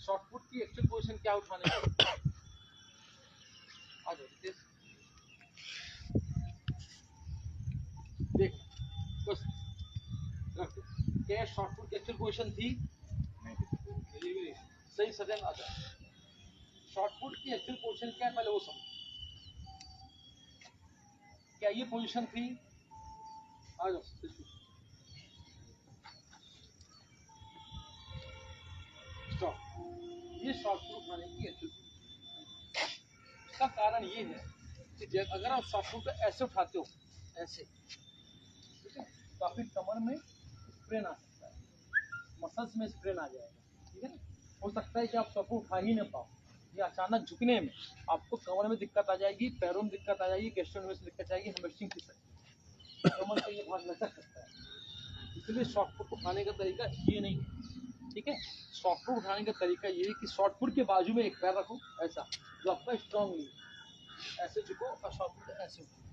Short foot की actual position क्या उठाने की, आ जाओ रितेश, देख बस रख दो। क्या शॉर्ट फुट की एक्चुअल पोजीशन थी? सही सजन आ जाए। शॉर्ट फुट की एक्चुअल पोजीशन क्या है पहले वो समझो। क्या ये पोजीशन थी? आ जाओ स्टॉप। ये शॉर्ट फुट उठाने की एक्चुअल पोजीशन। इसका कारण ये है कि अगर आप शॉर्ट फुट को ऐसे उठाते हो, ऐसे, ठीक है, तो आपकी कमर में स्प्रेन आ सकता है, मसल्स में स्प्रेन आ जाएगा, ठीक है ना। हो सकता है कि आप शॉर्ट फुट उठा ही ना पाओ, या अचानक झुकने में आपको कमर में दिक्कत आ जाएगी, पैरों में दिक्कत आ जाएगी, गैस्ट्रोनोमिस में दिक्कत आएगी, हेमस्ट्रिंग की सकती है, कमर का ये भाग लटक सकता है। इसलिए शॉर्ट फुट उठाने का तरीका ये नहीं है, ठीक है। शॉर्ट फुट उठाने का तरीका ये है कि शॉर्ट फुट के बाजू में एक पैर रखो ऐसा, जो आपका स्ट्रॉन्गली ऐसे झुको और शॉर्ट फुट ऐसे उठाओ।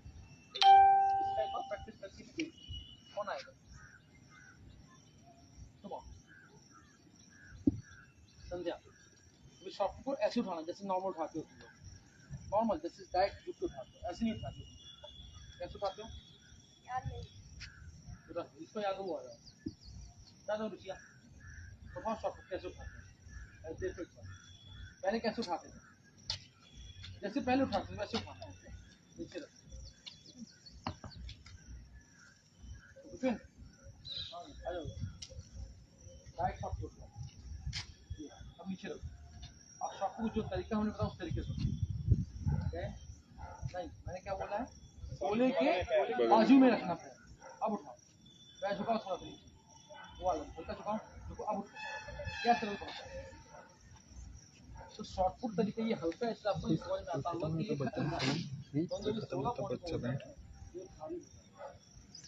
इस टाइप का प्रैक्टिस करके देखो कौन आएगा। तुम आओ संध्या, शॉर्ट फुट को ऐसे उठाना जैसे नॉर्मल उठाते हो तुम लोग, नॉर्मल जैसे डायरेक्ट झुक के उठाते हो, ऐसे नहीं उठाते हो। कैसे उठाते हो? याद नहीं। इसको याद हुआ आ रहा है, याद हो रुचिया, उठाओ शॉर्ट फुट कैसे उठाते हैं, ऐसे फिट पहले कैसे उठाते थे, जैसे पहले उठाते थे वैसे उठाना है, नीचे रखो, आ जाओ डायरेक्ट शॉर्ट फुट, अब नीचे रखो। और शॉर्ट फुट जो तरीका हमने बताया उस तरीके से नहीं, मैंने क्या बोला है, गोले के बाजू में रखना पैर। अब उठाओ पैर, झुकाओ थोड़ा सा नीचे, वो वाला हल्का झुकाओ, देखो अब उठाओ, क्या सरल पड़ता है। तो शॉर्ट फुट तरीका ये हल्का है, इससे आपको समझ में आता होगा कि ये खतरनाक है।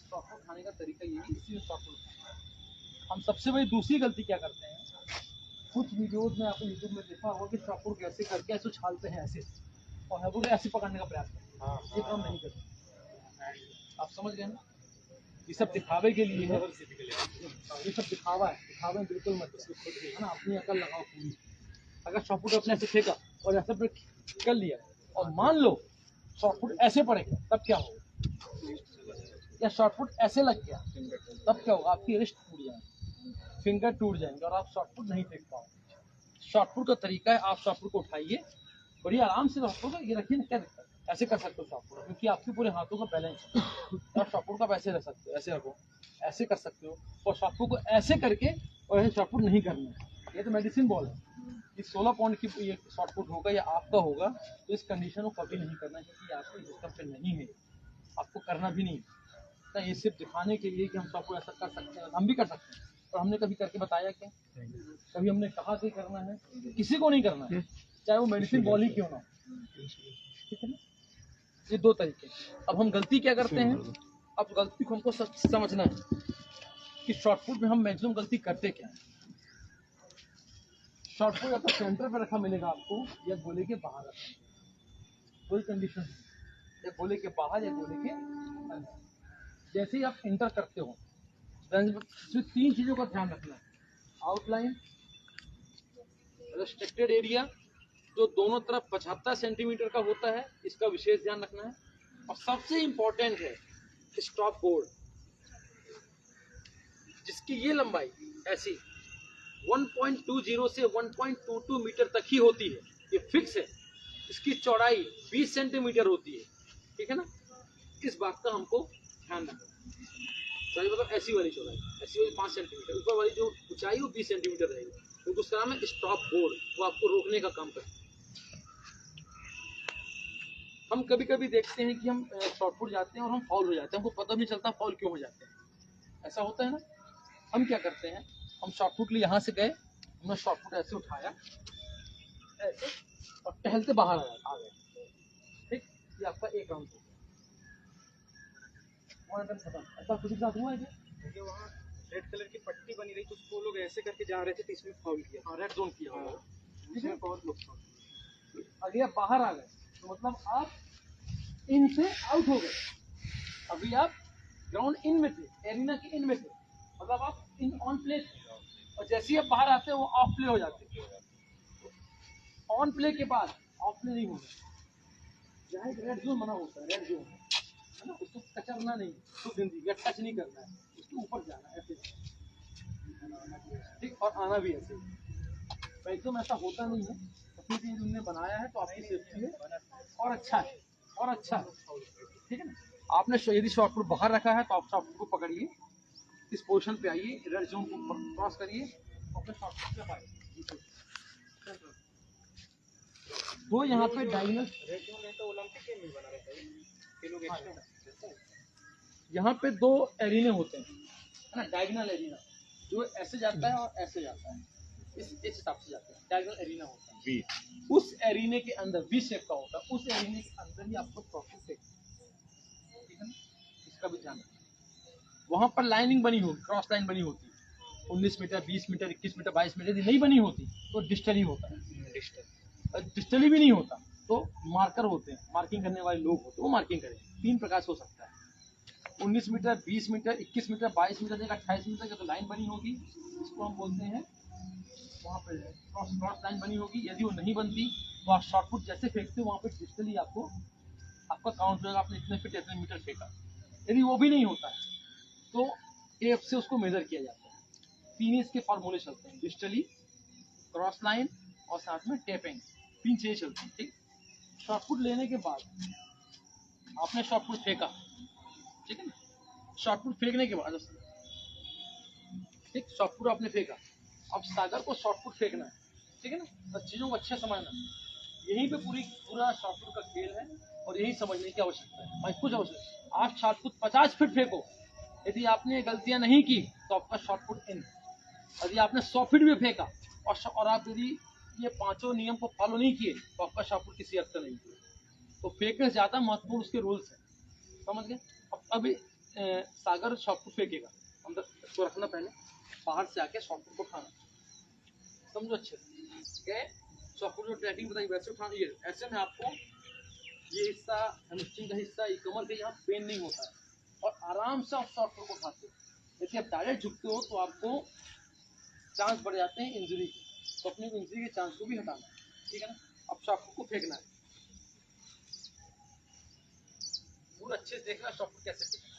शॉर्ट फुट खाने का तरीका यही, इसी शॉर्ट फुट। हम सबसे बड़ी दूसरी गलती क्या करते हैं, कुछ वीडियोस में आपको यूट्यूब में देखा होगा कि शॉर्ट फुट कैसे करके ऐसे उछालते हैं ऐसे, और हेल्प ऐसे पकड़ने का प्रयास करते हैं, ये काम नहीं करते। आप समझ गए ना, ये सब दिखावे के लिए है, ये सब दिखावा है, दिखावे में बिल्कुल मत है ना, अपनी अकल लगाओ पूरी। अगर शॉर्ट फुट अपने ऐसे फेंका और ऐसे कर लिया और मान लो शॉर्ट फुट ऐसे पड़ गया, तब क्या होगा, या शॉर्ट फुट ऐसे लग गया तब क्या होगा, आपकी रिस्ट टूट जाएगी, फिंगर टूट जाएंगे और आप शॉर्ट फुट नहीं फेंक पाओगे। शॉर्ट फुट का तरीका है, आप शॉर्ट फुट को उठाइए, बड़ी आराम से शॉर्ट फुट ये रखिए ना, क्या दिक्कत है, ऐसे कर सकते हो शॉर्ट फुट, क्योंकि आपके पूरे हाथों का बैलेंस है, आप शॉर्ट फुट का ऐसे रख सकते हो, ऐसे रखो, ऐसे कर सकते हो, और शॉर्ट फुट को ऐसे करके और ऐसे शॉर्ट फुट नहीं करना है। ये तो मेडिसिन बॉल है, कि 16 पाउंड की ये शॉर्ट फुट होगा या आपका होगा, तो इस कंडीशन को कभी नहीं करना, क्योंकि आपको सिस्टम पे नहीं है, आपको करना भी नहीं है। ये सिर्फ दिखाने के लिए कि हम सबको ऐसा कर सकते हैं, हम भी कर सकते हैं, और हमने कभी करके बताया क्या, कभी हमने कहा कि करना है, किसी को नहीं करना है, चाहे वो मेडिसिन बॉल ही क्यों ना हो, ठीक है ना। ये दो तरीके। अब हम गलती क्या करते हैं, अब गलती को हमको समझना है कि शॉर्ट फुट में हम मैक्सिमम गलती करते क्या है। शॉर्ट फुट या तो सेंटर पे रखा मिलेगा आपको, या गोले के बाहर रखा, कोई कंडीशन नहीं, या गोले के बाहर या गोले के अंदर। जैसे ही आप इंटर करते हो, सिर्फ 3 चीजों का ध्यान रखना है, आउटलाइन, रेस्ट्रिक्टेड एरिया जो दोनों तरफ 75 सेंटीमीटर का होता है, इसका विशेष ध्यान रखना है, और सबसे इंपॉर्टेंट है स्टॉप बोर्ड, जिसकी ये लंबाई ऐसी 1.20 से 1.22 मीटर तक ही होती है, ये फिक्स है। इसकी चौड़ाई 20 सेंटीमीटर होती है, ठीक है ना, इस बात का हमको ध्यान रखना। चौड़ाई मतलब ऐसी वाली चौड़ाई, ऐसी वाली 5 सेंटीमीटर, ऊपर वाली जो ऊंचाई वो 20 सेंटीमीटर रहेगी, तो दूसरा नाम है स्टॉप बोर्ड, वो आपको रोकने का काम करता है। हम कभी कभी देखते हैं कि हम शॉर्ट फुट जाते हैं और हम फाउल हो जाते हैं, हमको पता नहीं चलता फाउल क्यों हो जाते हैं, ऐसा होता है ना। हम क्या करते हैं, हम शॉर्ट फुट लिए यहाँ से गए, हमने शॉर्ट फुट ऐसे उठाया ऐसे और टहलते बाहर आ गए, ठीक, ये आपका एक राउंड हो गया, खत्म। ऐसा किसी के साथ हुआ है क्या? वहाँ रेड कलर की पट्टी बनी रही तो उसको लोग ऐसे करके जा रहे थे, तो इसमें फाउल किया, हाँ रेड जोन किया होगा, इसमें बहुत लोग फाउल। अगर आप बाहर आ गए तो मतलब आप इन से आउट हो गए, अभी आप ग्राउंड इन में थे, एरिना के इन में थे, मतलब आप इन ऑन प्ले थे, और जैसे ही आप बाहर आते हैं वो ऑफ प्ले हो जाते हैं, ऑन प्ले के बाद ऑफ प्ले नहीं होगा। यहाँ एक रेड जोन बना होता है, रेड जोन है ना, उसको कचरना नहीं, उसको जिंदगी टच नहीं करना है, उसके ऊपर जाना है ऐसे, ठीक, और आना भी ऐसे। एकदम ऐसा होता नहीं है, क्योंकि उन्होंने बनाया है तो आपकी सेफ्टी है और अच्छा है, और अच्छा है, ठीक है ना। आपने यदि शॉटपुट बाहर रखा है तो आप शॉटपुट को पकड़िए, इस पोजीशन पे आइए, रेड जोन को क्रॉस करिए, अपने शॉटपुट पे पाइए। तो यहाँ पे डायगोनल यहाँ पे दो एरिने होते हैं, है ना, डायगोनल एरिना जो ऐसे जाता है और ऐसे जाता है, इस हिसाब से जाता है, डायगोनल एरिना होता है। उस एरिने के अंदर वी शेप का होता है, उस एरिने के अंदर ही आपको प्रॉफिट है, ठीक है ना, इसका भी ध्यान रखिए। वहां पर लाइनिंग बनी होगी, क्रॉस लाइन बनी होती है, 19 मीटर 20 मीटर 21 मीटर 22 मीटर, यदि नहीं बनी होती तो डिस्टली होता है, डिस्टली भी नहीं होता तो मार्कर होते हैं, मार्किंग करने वाले लोग होते हैं, वो मार्किंग करें। 3 प्रकार से हो सकता है, 19 meter 20 meter 21 meter 22 meter 28 meter की तो लाइन बनी होगी, इसको हम बोलते हैं, वहाँ पे क्रॉस लाइन बनी होगी। यदि वो नहीं बनती तो आप शॉर्टपुट जैसे फेंकते हो वहाँ पे डिस्टली आपका काउंट होगा, आपने इतने फीट इतने मीटर फेंका। यदि वो भी नहीं होता है तो टेप से उसको मेजर किया जाता है। 3 इसके फार्मूले चलते हैं, डिस्टली, क्रॉस लाइन और साथ में टेपिंग, 3 चीजें चलती हैं, ठीक। शॉर्टपुट लेने के बाद आपने शॉर्टपुट फेंका, ठीक है ना, शॉर्टपुट फेंकने के बाद, ठीक, शॉर्टपुट आपने फेंका, अब सागर को शॉर्टपुट फेंकना है, ठीक है ना, तो चीजों को अच्छे समझना, यहीं पे पूरा शॉर्टपुट का खेल है और यही समझने की आवश्यकता है। भाई कुछ आवश्यकता, आप शॉर्टपुट 50 फीट फेंको, यदि आपने गलतियां नहीं की तो आपका शॉर्टपुट इन। यदि आपने 100 फीट भी फेंका और आप यदि ये 5 नियम को फॉलो नहीं किए तो आपका शॉर्टपुट किसी हद तक नहीं किया। तो फेंकने से ज्यादा महत्वपूर्ण उसके रूल्स हैं, समझ गए। अब अभी सागर शॉर्टपुट फेंकेगा, अंदर इसको रखना, पहले बाहर से आके शॉर्टपुट को उठाना, समझो अच्छे से, शॉर्टपुट जो ट्रैकिंग बताई वैसे उठाना, ये ऐसे में आपको ये हिस्सा हेमस्ट्रिंग का हिस्सा, ये कमर के यहाँ पेन नहीं होता है और आराम से आप शॉर्टपुट को उठाते हो। यदि आप डायरेक्ट झुकते हो तो आपको चांस बढ़ जाते हैं इंजरी के, तो अपने इंजरी के चांस को भी हटाना है, ठीक है ना। अब शॉर्टपुट को फेंकना है, पूरा अच्छे से देखना शॉर्टपुट कैसे फेंकना है।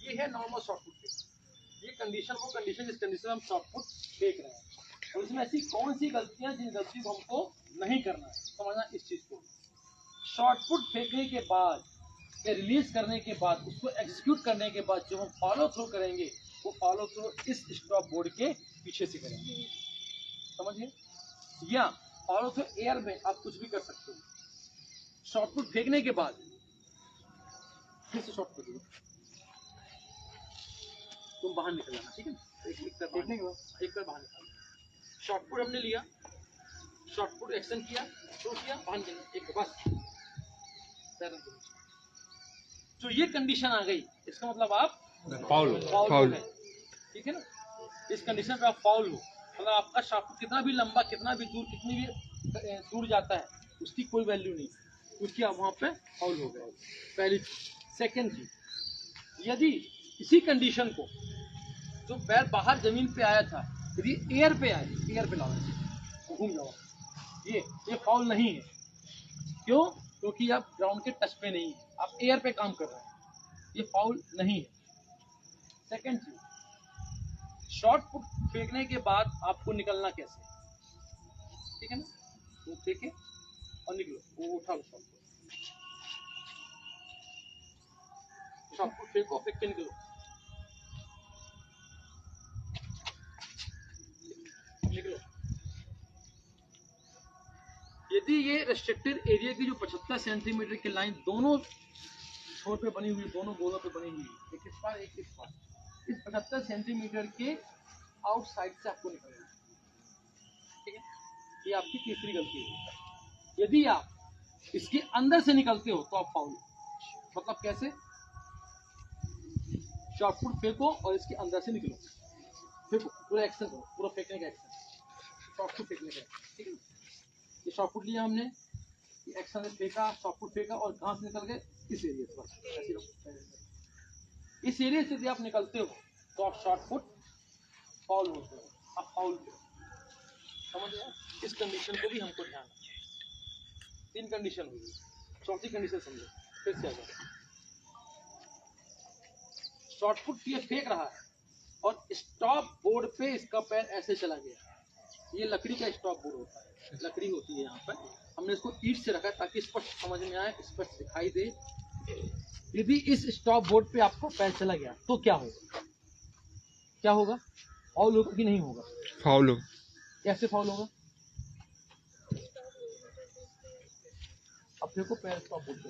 ये है नॉर्मल शॉर्टपुट फेंक, ये कंडीशन वो कंडीशन जिस कंडीशन में हम शॉर्टपुट फेंक रहे हैं, और इसमें ऐसी कौन सी गलतियां जिन गलती को हमको नहीं करना है, समझना इस चीज को। शॉर्टपुट फेंकने के बाद या रिलीज करने के बाद, उसको एग्जीक्यूट करने के बाद जो हम फॉलो थ्रू करेंगे वो फॉलो थ्रू इस स्टॉप बोर्ड के पीछे से करेंगे, समझिए। या फॉलो थ्रू एयर में आप कुछ भी कर सकते हो। शॉर्टपुट फेंकने के बाद फिर से शॉर्ट फेंकिए, तुम बाहर निकल जाना, ठीक है ना, एक फेंकने के बाद एक बार बाहर निकाल। शॉर्टपुट हमने लिया, शॉर्टपुट एक्शन किया, तो किया, बाहर निकलना, एक बस पैरों के नीचे। तो ये कंडीशन आ गई, इसका मतलब आप फाउल है, ठीक है ना। इस कंडीशन पे आप फाउल हो, मतलब आपका शॉर्टपुट कितना भी लंबा, कितना भी दूर, कितनी भी दूर जाता है, उसकी कोई वैल्यू नहीं, क्योंकि आप वहां पे फाउल हो गए, पहली चीज। सेकेंड चीज, यदि इसी कंडीशन को जो पैर बाहर जमीन पे आया था, यदि एयर पे आए, एयर पे लाओ, घूम जाओ, ये फाउल नहीं है। क्यों? क्योंकि आप ग्राउंड के टच पे नहीं है, आप एयर पे काम कर रहे हैं, ये फाउल नहीं है। सेकंड चीज, शॉर्ट पुट फेंकने के बाद आपको निकलना कैसे, ठीक है ना, वो फेंके और निकलो, वो उठा लो शॉर्ट पुट फेंको, फेंक के निकलो, निकलो। यदि ये रेस्ट्रिक्टेड एरिया की जो 75 सेंटीमीटर की लाइन दोनों छोर पे बनी हुई, दोनों गोलों पे बनी हुई, एक इस पार एक इस पार, इस 75 सेंटीमीटर के आउटसाइड से आपको निकलना है, ठीक है। ये आपकी तीसरी गलती है। यदि आप इसके अंदर से निकलते हो तो आप फाउल, मतलब कैसे, शॉर्टपुट फेंको और इसके अंदर से निकलो, फेंको, पूरा एक्शन करो, पूरा फेंकने का एक्शन, शॉर्टपुट फेंकने का, ठीक है। ये शॉर्टपुट लिया हमने, एक्शन में फेंका, शॉर्टपुट फेंका और कहां से निकल गए, इस एरिया से, बस ऐसे इस एरिया से यदि आप निकलते हो तो आप शॉर्ट फुट फाउल होते हो, आप फाउल समझ गए। इस कंडीशन को भी हमको ध्यान रखना। 3 कंडीशन हुई, चौथी कंडीशन समझो, फिर से आ जाए। शॉर्ट फुट ये फेंक रहा है और स्टॉप बोर्ड पे इसका पैर ऐसे चला गया। ये लकड़ी का स्टॉप बोर्ड होता है, लकड़ी होती है यहाँ पर, हमने इसको ईंट से रखा है ताकि स्पष्ट समझ में आए, स्पष्ट दिखाई दे। यदि इस स्टॉप बोर्ड पे आपका पैर चला गया तो क्या होगा? क्या होगा? फाउल होगा कि नहीं होगा? फाउल हो। कैसे फाउल होगा? अब देखो पैर स्टॉप बोर्ड पे,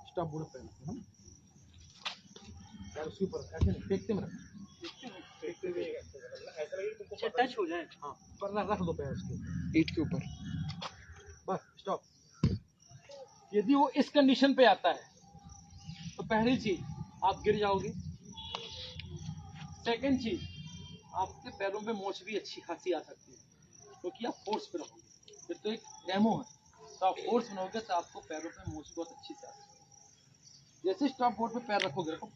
स्टॉप बोर्ड पे हम पैर उसके ऊपर ऐसे नहीं, फेंकते में रखना, फेंकते हुए ऐसा लगे तुमको टच हो जाए। हाँ, पर रख दो पैर उसके ईंट के ऊपर, बस स्टॉप। यदि वो इस कंडीशन पे आता है तो पहली चीज आप गिर जाओगे। सेकंड चीज, आपके पैरों पे मोच भी अच्छी खासी आ सकती है क्योंकि आप फोर्स पे रहोगे। फिर तो एक डेमो है, तो आप फोर्स बनाओगे तो आपको पैरों पे मोच बहुत अच्छी से आ सकती है। जैसे स्टॉप बोर्ड पे पैर रखोगे, रखो,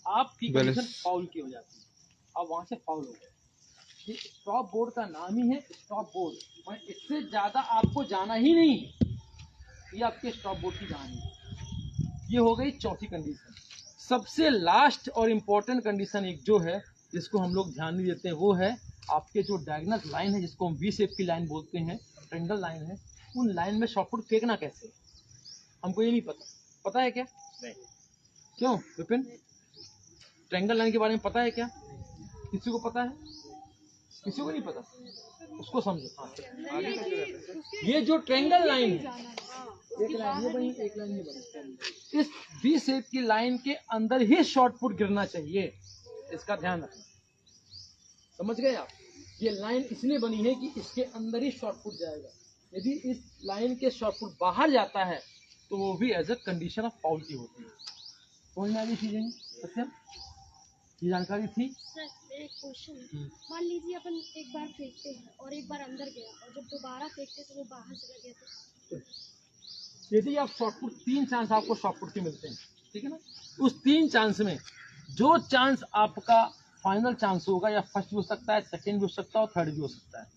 आपकी कंडीशन फाउल की हो जाती है, अब वहां से फाउल हो गया। ये स्टॉप बोर्ड का नाम ही है स्टॉप बोर्ड, और इससे ज्यादा आपको जाना ही नहीं है, ये आपके स्टॉप बोर्ड की कहानी है। ये हो गई चौथी कंडीशन। सबसे लास्ट और इम्पोर्टेंट कंडीशन एक जो है जिसको हम लोग ध्यान नहीं देते हैं, वो है आपके जो डायगोनल लाइन है, जिसको हम वी शेप की लाइन बोलते हैं, ट्रायंगल लाइन है, उन लाइन में शॉर्ट फुट फेंकना कैसे? हमको ये नहीं पता। पता है क्या? नहीं। क्यों विपिन, ट्रायंगल लाइन के बारे में पता है क्या? किसी को पता है? किसी को नहीं पता, उसको समझो। हाँ, ये जो ट्रायंगल लाइन है, एक लाइन ये बनी, एक लाइन ये बनी, इस वी शेप की लाइन के अंदर ही शॉर्ट फुट गिरना चाहिए, इसका ध्यान रखना। समझ गए आप? ये लाइन इसलिए बनी है कि इसके अंदर ही शॉर्ट फुट जाएगा। यदि इस लाइन के शॉर्ट फुट बाहर जाता है तो वो भी as a condition of foul की होती है। समझ में आ गई चीजें? सत्यम, ये जानकारी थी? सर एक क्वेश्चन, मान लीजिए अपन एक बार फेंकते हैं और एक बार अंदर गया और जब दोबारा फेंकते तो वो बाहर चला गया तो यदि आप शॉर्टपुट, 3 चांस आपको शॉर्टपुट के मिलते हैं, ठीक है ना? उस 3 चांस में जो चांस आपका फाइनल चांस होगा, या फर्स्ट भी हो सकता है, सेकंड भी हो सकता है और थर्ड भी हो सकता है,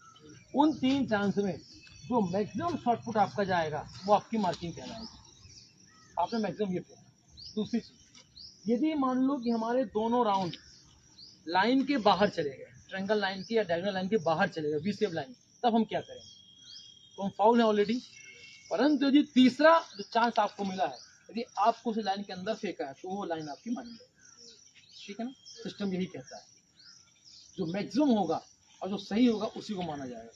उन 3 चांस में जो मैक्सिमम शॉर्टपुट आपका जाएगा वो आपकी मार्किंग कहलाएगी। आपने मैक्सिमम ये फेंका। दूसरी चीज, यदि मान लो कि हमारे दोनों राउंड लाइन के बाहर चले गए, ट्रायंगल लाइन की या डायगोनल लाइन के बाहर चले गए, वी शेप लाइन, तब हम क्या करेंगे? तो हम फाउल है ऑलरेडी। परंतु यदि तीसरा जो चांस आपको मिला है, यदि आपको उस लाइन के अंदर फेंका है तो वो लाइन आपकी मानी जाएगी। ठीक है ना? सिस्टम यही कहता है, जो मैक्सिमम होगा और जो सही होगा उसी को माना जाएगा।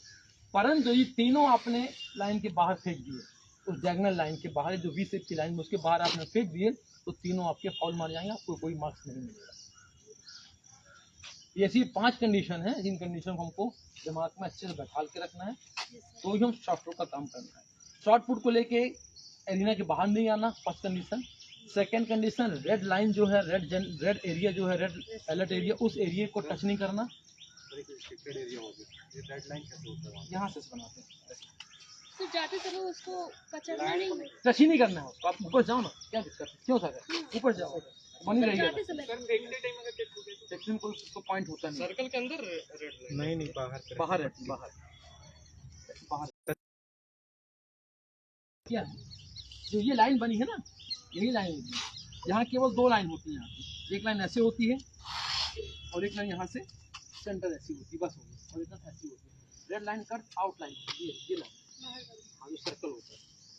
परंतु ये तीनों आपने लाइन के बाहर फेंक दिए, उस डायगोनल लाइन के बाहर, जो वी शेप की लाइन में उसके बाहर आपने फेंक दिए, तो तीनों आपके फाउल मार जाएंगे, आपको कोई मार्क्स नहीं मिलेगा। ये ऐसी 5 कंडीशन है, जिन कंडीशन को हमको दिमाग में अच्छे से बैठा के रखना है, तो ही हम शॉर्ट फुट का काम करना है। शॉर्ट फुट को लेके एरिना के बाहर नहीं आना, first condition. Second condition, red line जो है, रेड एरिया जो है, रेड अलर्ट एरिया, उस एरिया को टच नहीं करना। यहाँ से बनाते हैं, तो जाते समय उसको कचरना नहीं है। टच ही नहीं करना है उसको। आप ऊपर जाओ ना, क्या दिक्कत है? क्यों सर ऊपर जाओ, बनी तो रहिएगा। जाते समय सेक्शन को उसको पॉइंट होता नहीं, सर्कल के अंदर नहीं बाहर बाहर है, बाहर बाहर क्या है? जो ये लाइन बनी है ना, यही लाइन होती है। यहाँ केवल 2 लाइन होती है, यहाँ पे एक लाइन ऐसे होती है और एक लाइन यहाँ से सेंटर ऐसी होती है, बस होगी, और एक लाइन ऐसी होती है। Red line cut out line होती है, ये लाइन, हाँ, जो सर्कल होता है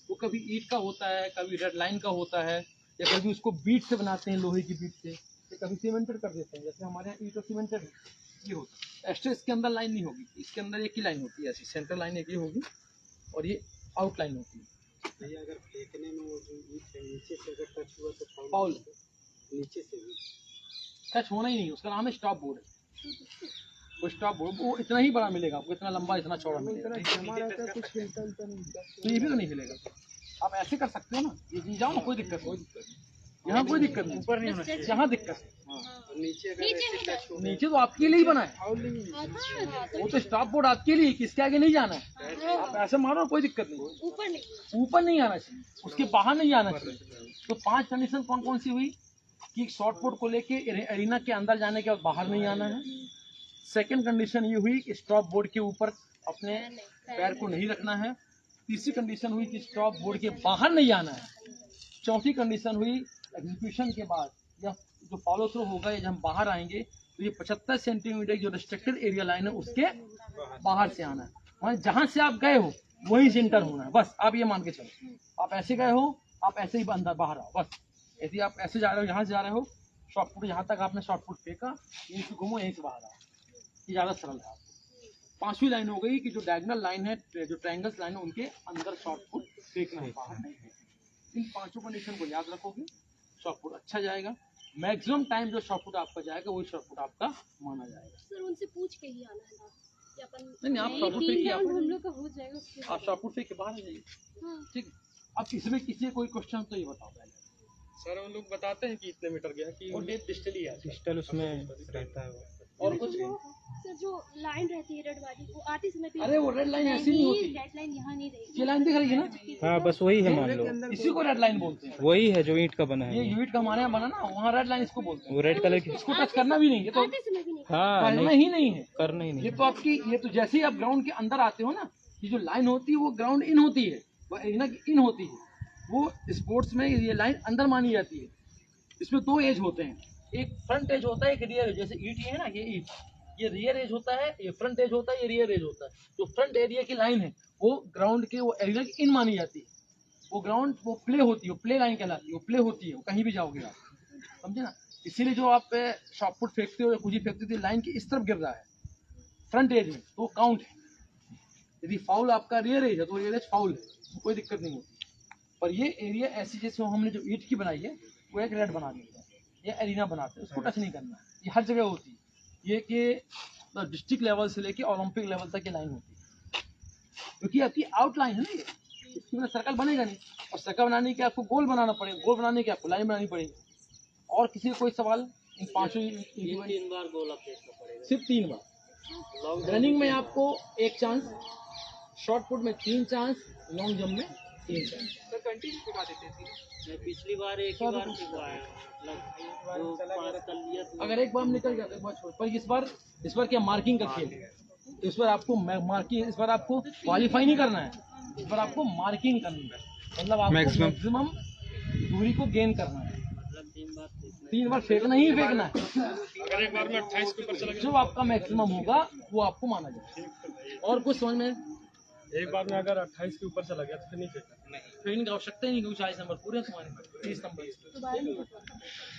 वो कभी ईंट का होता है, कभी रेड लाइन का होता है, या कभी उसको बीट से बनाते हैं, लोहे की बीट से, या कभी सीमेंटेड कर देते हैं, जैसे हमारे यहाँ ईंट और सीमेंटेड ये होता है। एक्स्ट्रा इसके अंदर लाइन नहीं होगी, इसके अंदर एक ही लाइन होती है, ऐसी सेंटर लाइन एक ही होगी और ये आउट लाइन होती है। अगर फेंकने में वो जो ईंट है नीचे से अगर टच हुआ तो फाउल, नीचे से भी टच होना ही नहीं, उसका नाम है स्टॉप बोर्ड। वो स्टॉप बोर्ड वो इतना ही बड़ा मिलेगा आपको, इतना लंबा, इतना चौड़ा मिलेगा, तो ये भी तो नहीं मिलेगा। आप ऐसे कर सकते हो ना, ये जाओ ना, कोई दिक्कत नहीं। यहाँ कोई दिक्कत नहीं, ऊपर नहीं होना चाहिए। यहाँ दिक्कत है। और नीचे अगर नीचे ऐसे होना टच हो नीचे तो आपके लिए ही बना है, अच्छा वो तो स्टॉप बोर्ड आपके लिए, किसके आगे नहीं जाना है। आप ऐसे मारो कोई दिक्कत नहीं, ऊपर नहीं। ऊपर नहीं आना चाहिए, उसके बाहर नहीं आना चाहिए। तो 5 कंडीशन कौन कौन सी हुई कि शॉर्ट पुट को लेके एरिना के अंदर जाने के बाद बाहर नहीं आना है। सेकंड कंडीशन ये हुई कि स्टॉप बोर्ड के ऊपर अपने पैर को नहीं रखना है। तीसरी कंडीशन हुई कि स्टॉप बोर्ड के बाहर नहीं आना है। चौथी कंडीशन हुई एग्जीक्यूशन के बाद या जो फॉलो थ्रू होगा या जब हम बाहर आएंगे तो ये 75 सेंटीमीटर जो रिस्ट्रिक्टेड एरिया लाइन है उसके बाहर से आना है। मतलब जहाँ से आप गए हो वहीं से इंटर होना है, बस आप ये मान के चलो। आप ऐसे गए हो, आप ऐसे ही अंदर बाहर आओ, बस ऐसे आप ऐसे जा रहे हो, यहाँ से जा रहे हो, शॉर्ट पुट यहाँ तक आपने शॉर्ट पुट फेंका, यहीं से घूमो, यहीं से बाहर आओ, ये ज़्यादा सरल है। पांचवी लाइन हो गई कि जो डायगोनल लाइन है, जो ट्रायंगल्स लाइन है, उनके अंदर शॉर्ट पुट फेंकना है, बाहर नहीं फेंकना। इन पांचों कंडीशन को याद रखोगे, शॉर्ट पुट अच्छा जाएगा। मैक्सिमम टाइम जो शॉर्ट पुट आपका जाएगा वही शॉर्ट पुट आपका माना जाएगा। सर उनसे पूछ के ही आना है ना कि अपन नहीं, आप शॉर्ट पुट फेंकिए, हम लोग का हो जाएगा उसके आप शॉर्ट पुट फेंक के बाहर आ जाइए, हाँ। ठीक है। अब इसमें किसी को कोई क्वेश्चन तो ये बताओ पहले। सर वो लोग बताते हैं कि इतने मीटर गया कि और डेप डिस्टल ही है, डिजिटल उसमें रहता है वो। और कुछ नहीं। सर जो लाइन रहती है रेड वाली वो आती समय भी अरे वो रेड लाइन ऐसी नहीं होती, रेड लाइन यहाँ नहीं रहेगी। ये लाइन दिख रही है ना, हाँ बस वही है, मान लो इसी को रेड लाइन बोलते हैं। वही है जो ईंट का बना ये है। यूनिट का हमारे यहाँ बना ना, वहाँ रेड लाइन इसको बोलते हैं। वो रेड कलर की, इसको टच करना भी नहीं, ये तो आते समय भी नहीं। हाँ करना नहीं, ही नहीं है। करना ही ये नहीं। तो आपकी, ये तो जैसे ही आप ग्राउंड के अंदर आते हो ना, ये जो लाइन होती है वो ग्राउंड इन होती है, वो एरिना की इन होती है। वो स्पोर्ट्स में ये लाइन अंदर मानी जाती है। इसमें 2 एज होते हैं, एक फ्रंट एज होता है, एक रियर एज। जैसे ईट है ना, ये ईट, ये रियर एज होता है, ये फ्रंट एज होता है, ये रियर एज होता है। जो फ्रंट एरिया की लाइन है वो ग्राउंड के, वो एरिया की इन मानी जाती है। वो ग्राउंड, वो प्ले होती है, वो प्ले लाइन कहलाती है, वो प्ले होती है, वो कहीं भी जाओगे आप, समझे ना। इसीलिए जो आप शॉट पुट फेंकते हो या कुछ फेंकते हो, लाइन की इस तरफ गिर रहा है फ्रंट एज में, तो वो काउंट है। यदि फाउल आपका रियर एज है तो रियर एज फाउल है, तो कोई दिक्कत नहीं होती। पर ये एरिया ऐसी, जैसे हमने जो ईट की बनाई है वो एक रेड बना दी है, ये एरिना बनाते हैं, उसको टच नहीं करना है। ये हर जगह होती है, ये कि डिस्ट्रिक्ट लेवल से लेके ओलंपिक लेवल तक की लाइन होती है, क्योंकि आपकी आउटलाइन है ना, ये इसकी बिना सर्कल बनेगा नहीं। और सर्कल बनाने के आपको गोल बनाना पड़ेगा, गोल बनाने के आपको लाइन बनानी पड़ेगी। और किसी को कोई सवाल? इन पांचों 3 बार गोल आप फेंकना पड़ेगा। सिर्फ 3 बार। रनिंग में आपको 1 चांस, शॉर्ट पुट में 3 चांस, लॉन्ग जंप में 3 चांस। तो कंटिन्यू सिखा देते थे। मैं पिछली बार एक ही बार सिखवाया, मतलब जो पास कर लिया तो अगर एक बार हम निकल जाते हैं छोड़, पर इस बार क्या मार्किंग का खेल है, तो इस बार आपको मार्किंग, इस बार आपको क्वालिफाई नहीं करना है, इस बार आपको मार्किंग करनी है। मतलब आपको मैक्सिमम दूरी को गेन करना है। 3 बार फेंकना ही फेंकना है। अगर एक बार में 28 के ऊपर चला जो आपका मैक्सिमम होगा वो आपको माना जाएगा। और कुछ समझ में? गया, एक बार में अगर 28 के ऊपर चला गया तो फिर नहीं फेंकना। फेंकने की आवश्यकता ही नहीं, क्योंकि 40 नंबर पूरे हैं तुम्हारे, 30 नंबर।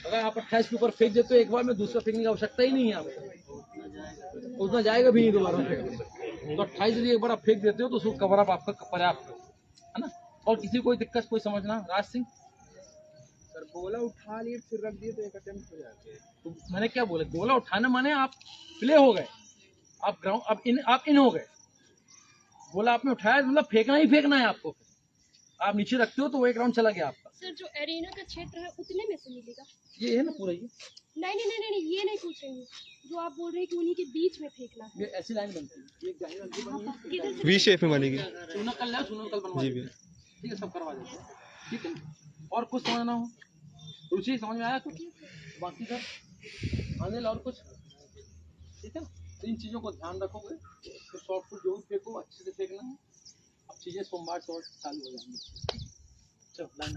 अगर आप 28 के ऊपर फेंक देते हो एक बार में, दूसरा फेंकने की आवश्यकता ही नहीं है आपको, उतना जाएगा भी नहीं दोबारा फेंकने। तो 28 यदि एक बार आप फेंक देते हो तो उसको कवर अप आपका पर्याप्त है ना। और किसी कोई दिक्कत, कोई समझना? राज सिंह सर गोला उठा लिए फिर रख दिए तो एक अटेम्प्ट हो जाते हैं। तो मैंने क्या बोला, गोला उठाना माने आप प्ले हो गए, आप ग्राउंड, आप इन हो गए। गोला आपने उठाया मतलब फेंकना ही फेंकना है आपको। आप नीचे रखते हो तो वो एक राउंड चला गया आपका। सर जो एरिना का क्षेत्र है उतने में से मिलेगा? ये है ना पूरा, ये नहीं, ये नहीं पूछ रही हूँ। जो आप बोल रहे हैं कि उन्हीं के बीच में फेंकना है, ये ऐसी लाइन बनती है, ये जाली वाली बनी है, किधर से? वी शेप में बनेगी। चूना कर ले, चूना कल बनवा जी देते हैं। ठीक है, सब करवा देते हैं, ठीक है। और कुछ समझना हो? रुचि समझ में आया कुछ? बाकी सर आने और कुछ, ठीक है ना। तो इन चीज़ों को ध्यान रखोगे तो शॉर्ट पुट जो भी फेंको अच्छे से फेंकना है। अब चीज़ें सोमवार से और चालू हो जाएंगी। चलो लाइन